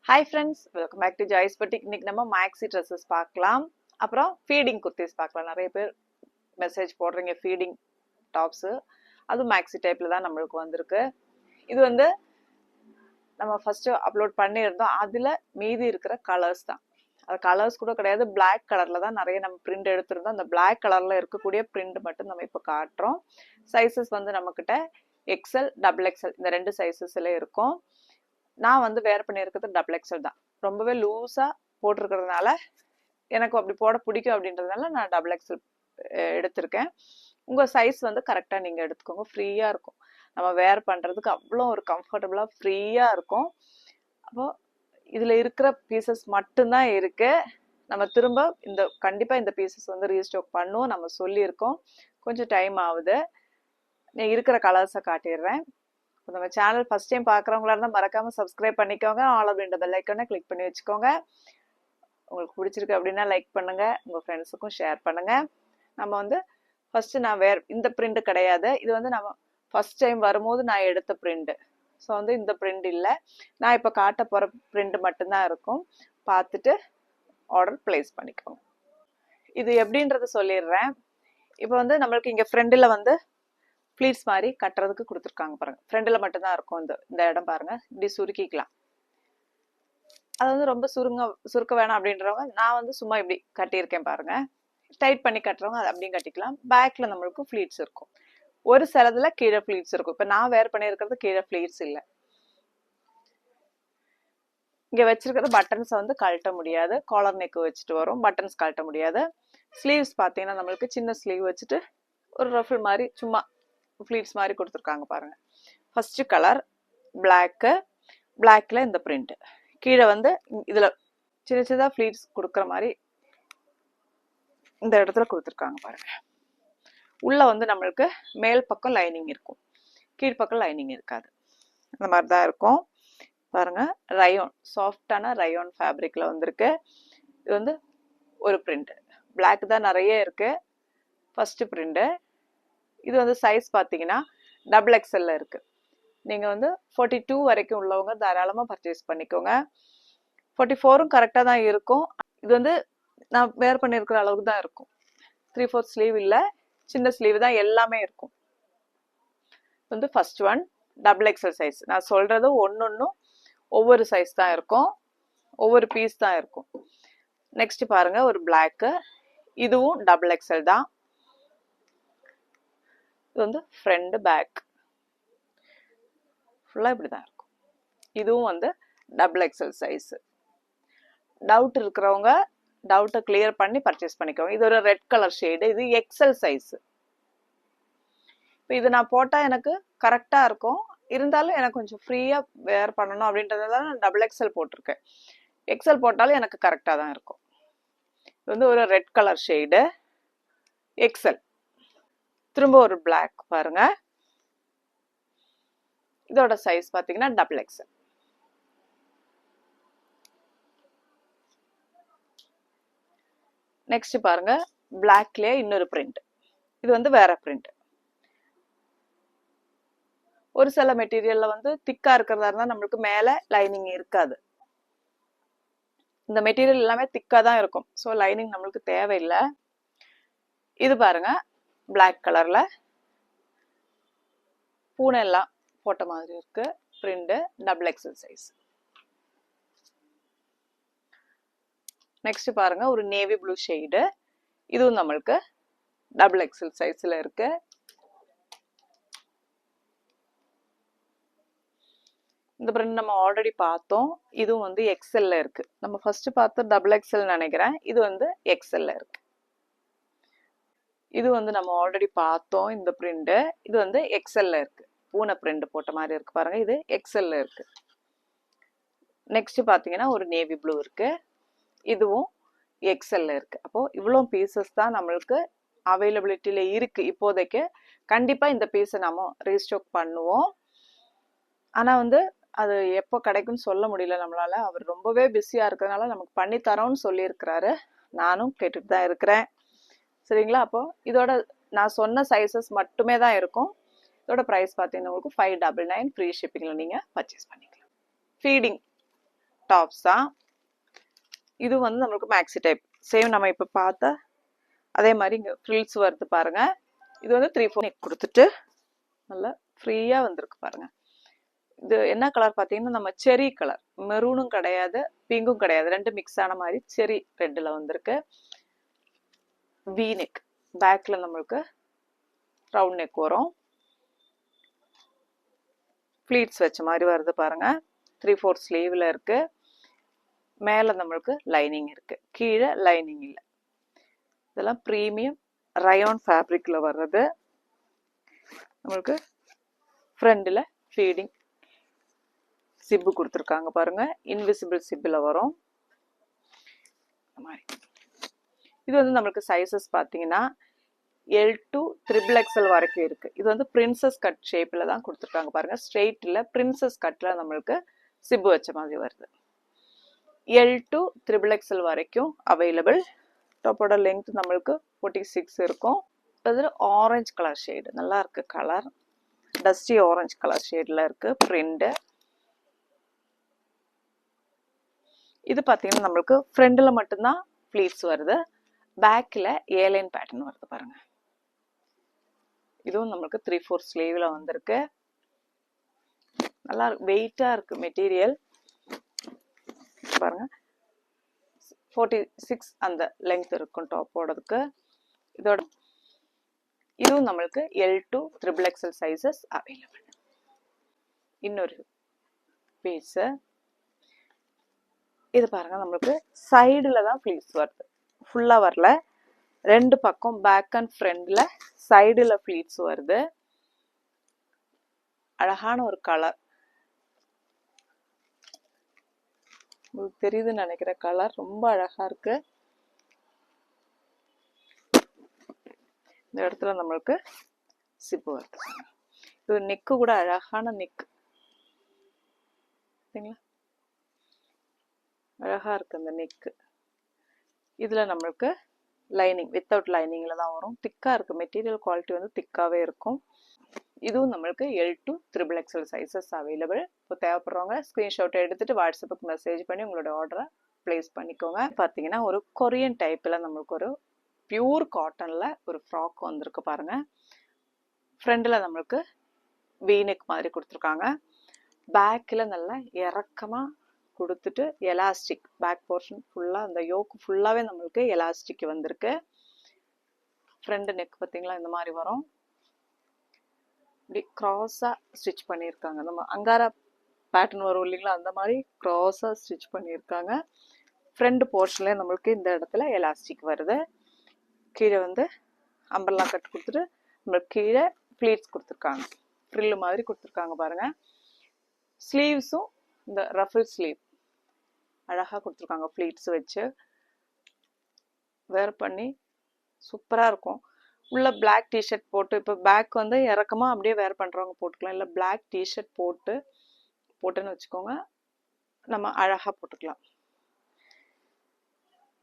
Hi friends, welcome back to Joyce Boutique. இன்னைக்கு நம்ம maxi dresses பார்க்கலாம். அப்புறம் feeding kurtis பார்க்கலாம். நிறைய பேர் மெசேஜ் போடுறீங்க feeding tops. அது maxi டைப்ல தான் நம்மளுக்கு வந்திருக்கு. இது வந்து நம்ம ஃபர்ஸ்ட் அப்லோட் பண்ணியிருந்தோம். அதுல மீதி இருக்கிற கலர்ஸ் தான். அது கலர்ஸ் கூட கிடையாது, Black கலர்ல தான் நிறைய நம்ம பிரிண்ட் எடுத்திருந்தோம். அந்த Black கலர்ல இருக்கக்கூடிய பிரிண்ட் மட்டும் நம்ம இப்போ காட்டுறோம். சைஸஸ் வந்து நம்மக்கிட்ட XL, XXL இந்த ரெண்டு சைஸஸ்ல இருக்கும். நான் வந்து வேர் பண்ணியிருக்கிறது XXL தான். ரொம்பவே லூஸா போட்டிருக்கிறதுனால எனக்கு அப்படி போட பிடிக்கும் அப்படின்றதுனால நான் XXL எடுத்திருக்கேன். உங்க சைஸ் வந்து கரெக்டா நீங்க எடுத்துக்கோங்க. ஃப்ரீயா இருக்கும், நம்ம வேர் பண்றதுக்கு அவ்வளோ ஒரு கம்ஃபர்டபுளா ஃப்ரீயா இருக்கும். அப்போ இதுல இருக்கிற பீசஸ் மட்டும்தான் இருக்கு. நம்ம திரும்ப கண்டிப்பா இந்த பீசஸ் வந்து ரீஸ்டாக் பண்ணுவோம் நம்ம சொல்லியிருக்கோம். கொஞ்சம் டைம் ஆகுது. நான் இருக்கிற கலர்ஸை காட்டிடுறேன். நம்ம சேனல் ஃபர்ஸ்ட் டைம் பார்க்குறவங்களா இருந்தால் மறக்காம சப்ஸ்கிரைப் பண்ணிக்கோங்க. ஆல் அப்படின்ற பெல் ஐக்கானை கிளிக் பண்ணி வச்சுக்கோங்க. உங்களுக்கு பிடிச்சிருக்கு அப்படின்னா லைக் பண்ணுங்க, உங்க ஃப்ரெண்ட்ஸுக்கும் ஷேர் பண்ணுங்க. நம்ம வந்து ஃபர்ஸ்ட் நான் இந்த பிரிண்ட் கிடையாது, இது வந்து நம்ம ஃபர்ஸ்ட் டைம் வரும்போது நான் எடுத்த பிரிண்ட். ஸோ வந்து இந்த பிரிண்ட் இல்லை, நான் இப்போ காட்ட போகிற பிரிண்ட் மட்டும்தான் இருக்கும். பார்த்துட்டு ஆர்டர் பிளேஸ் பண்ணிக்கோங்க. இது எப்படின்றத சொல்லிடுறேன். இப்போ வந்து நம்மளுக்கு இங்கே ஃப்ரெண்டில் வந்து ஃப்ளீட்ஸ் மாதிரி கட்டுறதுக்கு கொடுத்துருக்காங்க பாருங்க. ஃப்ரெண்டில் மட்டும்தான் இருக்கும் இந்த இடம் பாருங்க. இப்படி சுருக்கிக்கலாம். அது வந்து ரொம்ப சுருக்க வேணாம் அப்படின்றவங்க நான் வந்து சும்மா இப்படி கட்டியிருக்கேன் பாருங்க. டைட் பண்ணி கட்டுறவங்க அது அப்படியும் கட்டிக்கலாம். பேக்ல நம்மளுக்கு ஃப்ளீட்ஸ் இருக்கும். ஒரு சிலதுல கீழே ஃப்ளீட்ஸ் இருக்கும். இப்போ நான் வேர் பண்ணியிருக்கிறது கீழே ஃப்ளீட்ஸ் இல்லை. இங்கே வச்சிருக்கிற பட்டன்ஸ் வந்து கழட்ட முடியாது. காலர் நெக் வச்சுட்டு வரும், பட்டன்ஸ் கழட்ட முடியாது. ஸ்லீவ்ஸ் பார்த்தீங்கன்னா நம்மளுக்கு சின்ன ஸ்லீவ் வச்சுட்டு ஒரு ரஃபிள் மாதிரி சும்மா ஃப்ளீட்ஸ் மாதிரி கொடுத்துருக்காங்க பாருங்க. ஃபர்ஸ்ட் கலர் பிளாக்ல இந்த பிரிண்ட். கீழே வந்து இதுல சின்ன சின்னதா ஃப்ளீட்ஸ் கொடுக்குற மாதிரி இந்த இடத்துல கொடுத்துருக்காங்க பாருங்க. உள்ள வந்து நம்மளுக்கு மேல் பக்கம் லைனிங் இருக்கும், கீழ்ப்பக்கம் லைனிங் இருக்காது. அந்த மாதிரி தான் இருக்கும் பாருங்க. ரயோன், சாஃப்டான ரயோன் ஃபேப்ரிக்ல வந்திருக்கு. இது வந்து ஒரு பிரிண்ட். பிளாக் தான் நிறைய இருக்கு. First print. இது வந்து சைஸ் பார்த்தீங்கன்னா XXL இருக்கு. நீங்க வந்து 42 வரைக்கும் உள்ளவங்க தாராளமா பர்ச்சேஸ் பண்ணிக்கோங்க. 44ம் கரெக்டா தான் இருக்கும். இது வந்து நான் வேர் பண்ணியிருக்கிற அளவுக்கு தான் இருக்கும். 3/4 ஸ்லீவ் இல்லை, சின்ன ஸ்லீவ் தான் எல்லாமே இருக்கும். வந்து ஃபர்ஸ்ட் ஒன் XXL சைஸ். நான் சொல்றது ஒன்னொன்னும் ஒவ்வொரு சைஸ் தான் இருக்கும், ஒவ்வொரு பீஸ் தான் இருக்கும். நெக்ஸ்ட் பாருங்க ஒரு பிளாக். இதுவும் XXL தான். இது வந்து ஃப்ரண்ட் பேக் ஃபுல்லா இப்படிதான் இருக்கும். இதுவும் வந்து XXL சைஸ். டவுட் இருக்கிறவங்க டவுட்டை கிளியர் பண்ணி பர்ச்சேஸ் பண்ணிக்கோங்க. இது ஒரு ரெட் கலர் ஷேடு. இது XL சைஸ். இப்போ இது நான் போட்டா எனக்கு கரெக்டா இருக்கும். இருந்தாலும் எனக்கு கொஞ்சம் ஃப்ரீயா வேர் பண்ணணும் அப்படின்றதால நான் XXL போட்டிருக்கேன். XL போட்டாலும் எனக்கு கரெக்டா தான் இருக்கும். இது வந்து ஒரு ரெட் கலர் ஷேடு XL. திரும்ப ஒரு பிளாக் பாருங்க. இதோட சைஸ் பாத்தீங்கன்னா XXL. நெக்ஸ்ட் பாருங்க பிளாக்லயே இன்னொரு பிரிண்ட். இது வந்து வேற பிரிண்ட். ஒரு சில மெட்டீரியல்ல வந்து திக்கா இருக்கிறதா இருந்தா நம்மளுக்கு மேல லைனிங் இருக்காது. இந்த மெட்டீரியல் எல்லாமே திக்கா தான் இருக்கும். ஸோ லைனிங் நம்மளுக்கு தேவையில்லை. இது பாருங்க பிளாக் கலர்ல பூனை எல்லாம் போட்ட மாதிரி இருக்கு பிரிண்ட். XXL size. நெக்ஸ்ட் பாருங்க ஒரு நேவி ப்ளூ ஷேடு. இதுவும் நம்மளுக்கு XXL சைஸ்ல இருக்கு. இந்த பிரிண்ட் நம்ம ஆல்ரெடி பார்த்தோம். இதுவும் வந்து XLல இருக்கு. நம்ம ஃபர்ஸ்ட் பார்த்த XXL நினைக்கிறேன். இது வந்து XLல இருக்கு. இது வந்து நம்ம ஆல்ரெடி பார்த்தோம் இந்த பிரிண்ட். இது வந்து XLல இருக்கு. பூனை பிரிண்ட் போட்ட மாதிரி இருக்கு பாருங்க. இது XLல இருக்கு. நெக்ஸ்ட் பாத்தீங்கன்னா ஒரு நேவி ப்ளூ இருக்கு. இதுவும் XLல இருக்கு. அப்போ இவ்வளோ பீசஸ் தான் நம்மளுக்கு அவைலபிலிட்டியில இருக்கு இப்போதைக்கு. கண்டிப்பா இந்த பீஸை நம்ம ரீஸ்டாக் பண்ணுவோம். ஆனா வந்து அது எப்போ கிடைக்கும்னு சொல்ல முடியல நம்மளால. அவர் ரொம்பவே பிஸியா இருக்கிறதுனால நமக்கு பண்ணி தரோம்னு சொல்லியிருக்கிறாரு. நானும் கேட்டுட்டு தான் இருக்கிறேன். சரிங்களா? அப்போ இதோட நான் சொன்ன சைஸஸ் மட்டுமே தான் இருக்கும். இதோட ப்ரைஸ் பார்த்தீங்கன்னா உங்களுக்கு 599 ஃப்ரீ ஷிப்பிங்ல நீங்க பர்ச்சேஸ் பண்ணிக்கலாம். ஃபீடிங் டாப்ஸ் தான். இது வந்து நம்மளுக்கு மேக்ஸி டைப் சேம் நம்ம இப்போ பார்த்தா அதே மாதிரி இங்கே ஃப்ரில்ஸ் வருது பாருங்க. இது வந்து 3/4 நெக் கொடுத்துட்டு நல்லா ஃப்ரீயாக வந்திருக்கு பாருங்க. இது என்ன கலர் பார்த்தீங்கன்னா நம்ம செரி கலர், மெரூனும் கிடையாது பிங்கும் கிடையாது, ரெண்டு மிக்ஸ் ஆன மாதிரி செரி ரெட்டில் வந்திருக்கு. வி நெக், பேக்ல நம்மளுக்கு ரவுண்ட் நெக் வரும், ஃப்ளீட்ஸ் வச்ச மாதிரி வருது பாருங்க. 3/4 ஸ்லீவ்ல இருக்கு. மேலே நம்மளுக்கு லைனிங் இருக்கு, கீழே லைனிங் இல்லை. இதெல்லாம் ப்ரீமியம் ரயான் ஃபேப்ரிக்ல வர்றது. நம்மளுக்கு ஃப்ரண்டில் ஃபீடிங் சிப்பு கொடுத்துருக்காங்க பாருங்க, இன்விசிபிள் சிப்பில் வரும். இது வந்து நம்மளுக்கு சைஸஸ் பார்த்தீங்கன்னா L to XXL வரைக்கும் இருக்கு. இது வந்து பிரின்சஸ் கட் ஷேப்ல தான் கொடுத்துருக்காங்க பாருங்க. ஸ்ட்ரெயிட்ல பிரின்சஸ் கட்ல நம்மளுக்கு சிப்பு வச்ச மாதிரி வருது. L to XXL வரைக்கும் அவைலபிள். டாப்போட லெங்த் நம்மளுக்கு 46 இருக்கும். இது ஆரஞ்சு கலர் ஷேடு, நல்லா இருக்கு கலர், டஸ்டி ஆரஞ்சு கலர் ஷேட்ல இருக்கு பிரிண்ட். இது பார்த்தீங்கன்னா நம்மளுக்கு ஃப்ரண்ட்ல மட்டும்தான் ஃப்ளீட்ஸ் வருது, பேக்கில் ஏலைன் பேட்டர்ன் வருது பாருங்க. இதுவும் நம்மளுக்கு 3/4 ஸ்லீவ்ல வந்திருக்கு. நல்லா வெயிட்டா இருக்கு மெட்டீரியல் பாருங்க. 46 அந்த லெங்த் இருக்கும் டாப்போடதுக்கு. இதோட இதுவும் நம்மளுக்கு L to XXL sizes available. இன்னொரு பீஸ் இது பாருங்க, நம்மளுக்கு சைடுல தான் ஃப்ளீட்ஸ் வருது, ஃபுல்லா வரல. ரெண்டு பக்கம் பேக் அண்ட் ஃப்ரண்ட்ல சைடுல ஃப்ளீட்ஸ் வருது. அழகான ஒரு கலர், உங்களுக்கு தெரியுதுன்னு நினைக்கிற கலர் ரொம்ப அழகா இருக்கு. இந்த இடத்துல நம்மளுக்கு சிப்பு வருது. இது நெக்கு கூட அழகான நெக், அழகா இருக்கு இந்த நெக்கு. இதுல நம்மளுக்கு லைனிங் வித்தவுட் லைனிங்ல தான் வரும். திக்கா இருக்கு, மெட்டீரியல் குவாலிட்டி வந்து திக்காவே இருக்கும். இதுவும் நம்மளுக்கு L to XXL sizes available. இப்போ தேவைப்படுறவங்க ஸ்க்ரீன்ஷாட் எடுத்துட்டு வாட்ஸ்அப்புக்கு மெசேஜ் பண்ணி உங்களோட ஆர்டரை பிளேஸ் பண்ணிக்கோங்க. பார்த்தீங்கன்னா ஒரு கொரியன் டைப்ல நம்மளுக்கு ஒரு பியூர் காட்டன்ல ஒரு ஃப்ராக் வந்திருக்கு பாருங்க. ஃப்ரண்ட்ல நம்மளுக்கு வீனெக் மாதிரி கொடுத்துருக்காங்க, பேக்கில் நல்லா இறக்கமா கொடுத்துட்டு எலாஸ்டிக் பேக் போர்ஷன் ஃபுல்லா, அந்த யோக்கு ஃபுல்லாவே நம்மளுக்கு எலாஸ்டிக் வந்திருக்கு. ஃப்ரண்ட் நெக் பார்த்தீங்களா இந்த மாதிரி வரும், இப்படி கிராஸா ஸ்டிச் பண்ணியிருக்காங்க. நம்ம அங்காரா பேட்டர்ன் வரும் இல்லைங்களா, அந்த மாதிரி கிராஸா ஸ்டிச் பண்ணியிருக்காங்க. ஃப்ரண்ட் போர்ஷன்ல நம்மளுக்கு இந்த இடத்துல எலாஸ்டிக் வருது. கீழே வந்து அம்பர்லா கட் கொடுத்துட்டு நம்மளுக்கு கீழே ப்ளீட்ஸ் கொடுத்துருக்காங்க, ஃப்ரில் மாதிரி கொடுத்துருக்காங்க பாருங்க. ஸ்லீவ்ஸும் இந்த ரஃபிள் ஸ்லீவ் அழகா கொடுத்துருக்காங்க, ப்ளீட்ஸ் வச்சு வேர் பண்ணி சூப்பரா இருக்கும். உள்ள பிளாக் டிஷர்ட் போட்டு, இப்போ பேக் வந்து இறக்கமா அப்படியே வேர் பண்றவங்க போட்டுக்கலாம், இல்லை பிளாக் டிஷர்ட் போட்டுன்னு வச்சுக்கோங்க, நம்ம அழகா போட்டுக்கலாம்.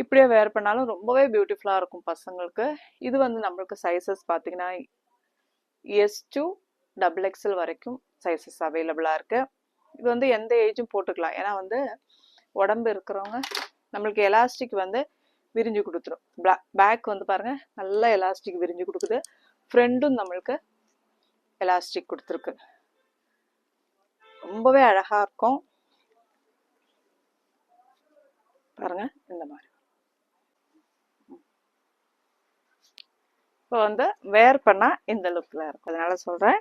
இப்படியே வேர் பண்ணாலும் ரொம்பவே பியூட்டிஃபுல்லா இருக்கும் பசங்களுக்கு. இது வந்து நம்மளுக்கு சைஸஸ் பார்த்தீங்கன்னா S to XXL வரைக்கும் சைஸஸ் அவைலபிளா இருக்கு. இது வந்து எந்த ஏஜும் போட்டுக்கலாம், ஏன்னா வந்து உடம்பு இருக்கிறவங்க நம்மளுக்கு எலாஸ்டிக் வந்து விரிஞ்சு கொடுத்துரும். பேக் வந்து பாருங்க நல்லா எலாஸ்டிக் விரிஞ்சு கொடுக்குது, ஃப்ரண்டும் நம்மளுக்கு எலாஸ்டிக் கொடுத்துருக்கு, ரொம்பவே அழகா இருக்கும் பாருங்க. இந்த மாதிரி இப்போ வந்து வேர் பண்ணா இந்த லுக்ல இருக்கும், அதனால சொல்றேன்.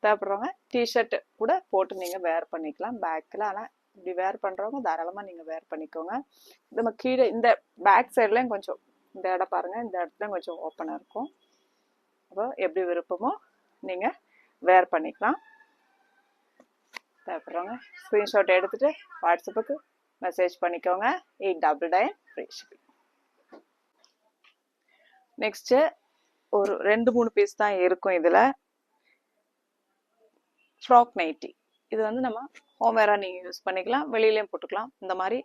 தேவைப்படுறவங்க டிஷர்ட் கூட போட்டு நீங்க வேர் பண்ணிக்கலாம் பேக்கில். ஆனால் இப்படி வேர் பண்றவங்க தாராளமா நீங்க வேர் பண்ணிக்கோங்க. நம்ம கீழே இந்த பேக் சைட்லயும் கொஞ்சம் இந்த இடம் பாருங்க, இந்த இடத்துல கொஞ்சம் ஓப்பனா இருக்கும். அப்போ எப்படி விருப்பமோ நீங்க வேர் பண்ணிக்கலாம். தேவைப்படுறவங்க ஸ்கிரீன்ஷாட் எடுத்துட்டு வாட்ஸ்அப்புக்கு மெசேஜ் பண்ணிக்கோங்க. 899 ஃப்ரீ ஷிப்பிங். நெக்ஸ்ட் ஒரு 2-3 பீஸ் தான் இருக்கும் இதுல. ஃப்ராக் நைட்டி, இது வந்து நம்ம ஹோம் வேரா நீங்க யூஸ் பண்ணிக்கலாம், வெளியிலயும் போட்டுக்கலாம். இந்த மாதிரி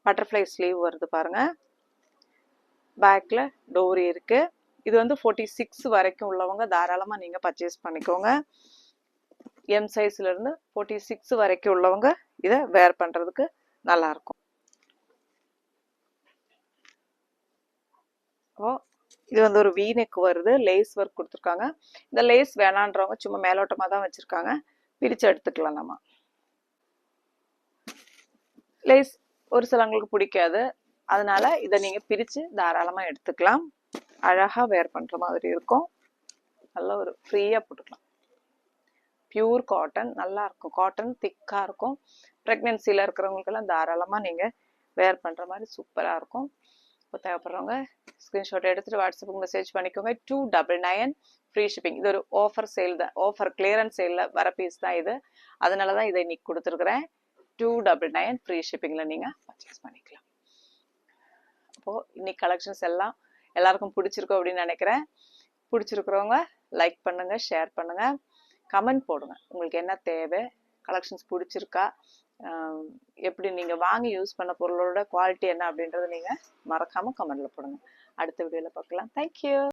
பட்டர்ஃப்ளை ஸ்லீவ் வருது பாருங்க, பேக்ல டோரி இருக்கு. இது வந்து 46 வரைக்கும் உள்ளவங்க தாராளமா நீங்க பர்ச்சேஸ் பண்ணிக்கோங்க. M சைஸ்ல இருந்து 46 வரைக்கும் உள்ளவங்க இதை வேர் பண்றதுக்கு நல்லா இருக்கும். ஓ, இது வந்து ஒரு வீநெக் வருது, லேஸ் ஒர்க் கொடுத்துருக்காங்க. இந்த லேஸ் வேணான்றவங்க சும்மா மேலோட்டமா தான் வச்சிருக்காங்க, பிரிச்சு எடுத்துக்கலாம். நம்ம லேஸ் ஒரு சிலவங்களுக்கு பிடிக்காது, அதனால இதை நீங்க பிரிச்சு தாராளமா எடுத்துக்கலாம். அழகா வேர் பண்ற மாதிரி இருக்கும். நல்ல ஒரு ஃப்ரீயா போட்டுக்கலாம். பியூர் காட்டன், நல்லா இருக்கும். காட்டன் திக்கா இருக்கும். ப்ரெக்னென்சில இருக்கிறவங்களுக்கெல்லாம் தாராளமா நீங்க வேர் பண்ற மாதிரி சூப்பரா இருக்கும். இப்போ தேவைப்படுறவங்க ஸ்கிரீன்ஷாட் எடுத்துட்டு வாட்ஸ்அப்புக்கு மெசேஜ் பண்ணிக்கோங்க. 299 ஃப்ரீ ஷிப்பிங். இது ஒரு ஆஃபர் சேல் தான், ஆஃபர் கிளியரன்ஸ் சேல்ல வர பீஸ் தான் இது. அதனால தான் இதை இன்னைக்கு கொடுத்துருக்குறேன். 299 ஃப்ரீ ஷிப்பிங்ல நீங்க பர்ச்சேஸ் பண்ணிக்கலாம். அப்போ இன்னைக்கு கலெக்ஷன்ஸ் எல்லாம் எல்லாருக்கும் பிடிச்சிருக்கும் அப்படின்னு நினைக்கிறேன். பிடிச்சிருக்கிறவங்க லைக் பண்ணுங்க, ஷேர் பண்ணுங்க, கமெண்ட் போடுங்க. உங்களுக்கு என்ன தேவை, கலெக்ஷன்ஸ் பிடிச்சிருக்கா, எப்படி நீங்க வாங்கி யூஸ் பண்ண பொருளோட குவாலிட்டி என்ன அப்படின்றத நீங்க மறக்காம கமெண்ட்ல போடுங்க. அடுத்த வீடியோல பார்க்கலாம். தேங்க்யூ.